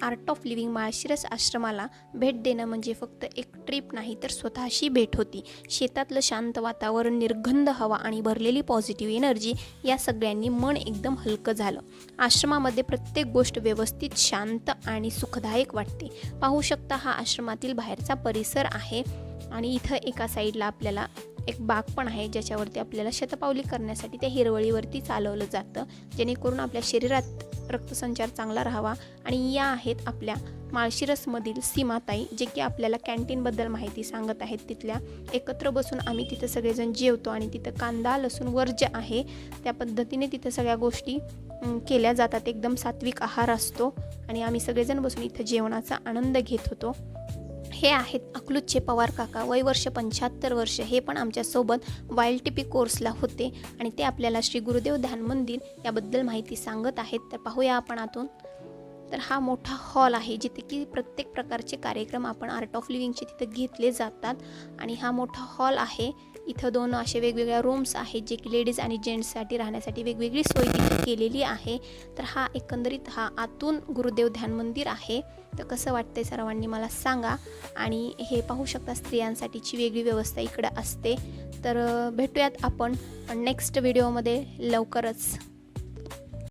Art of living Malshiras आश्रमाला भेट देणं म्हणजे फक्त एक ट्रिप नाही तर स्वतःशी भेट होती. शेतातलं शांत वातावरण, निर्गंध हवा आणि भरलेली पॉझिटिव्ह एनर्जी या सगळ्यांनी मन एकदम हलकं झालं. आश्रमामध्ये प्रत्येक गोष्ट व्यवस्थित, शांत आणि सुखदायक वाटते. पाहू शकता हा आश्रमातील बाहेरचा परिसर आहे आणि इथं एका साईडला आपल्याला एक बाग पण आहे, ज्याच्यावरती आपल्याला शतपावली करण्यासाठी त्या हिरवळीवरती चालवलं जातं, जेणेकरून आपल्या शरीरात रक्तसंचार चांगला राहावा. आणि या आहेत आपल्या माळशिरसमधील सीमाताई, जे की आपल्याला कॅन्टीनबद्दल माहिती सांगत आहेत. तिथल्या एकत्र बसून आम्ही तिथं सगळेजण जेवतो आणि तिथं कांदा लसूण वर्ज्य आहे त्या पद्धतीने तिथं सगळ्या गोष्टी केल्या जातात. एकदम सात्विक आहार असतो आणि आम्ही सगळेजण बसून इथं जेवणाचा आनंद घेत होतो. हे आहेत अकलूजचे पवार काका, वय वर्ष 75 वर्ष. हे पण आमच्यासोबत वाईल्ड टिपी कोर्सला होते आणि ते आपल्याला श्री गुरुदेव ध्यान मंदिर याबद्दल माहिती सांगत आहेत. तर पाहूया आपण आतून. तर हा मोठा हॉल आहे जिथे की प्रत्येक प्रकारचे कार्यक्रम आपण आर्ट ऑफ लिव्हिंगचे तिथे घेतले जातात. आणि हा मोठा हॉल आहे. इथं 2 असे वेगवेगळ्या रूम्स आहेत, जे की लेडीज आणि जेंट्ससाठी राहण्यासाठी वेगवेगळी सोय तिथे केलेली आहे. तर हा एकंदरीत हा आतून गुरुदेव ध्यान मंदिर आहे. तर कसं वाटतंय सर्वांनी मला सांगा. आणि हे पाहू शकता स्त्रियांसाठीची वेगळी व्यवस्था इकडं असते. तर भेटूयात आपण नेक्स्ट व्हिडिओमध्ये लवकरच.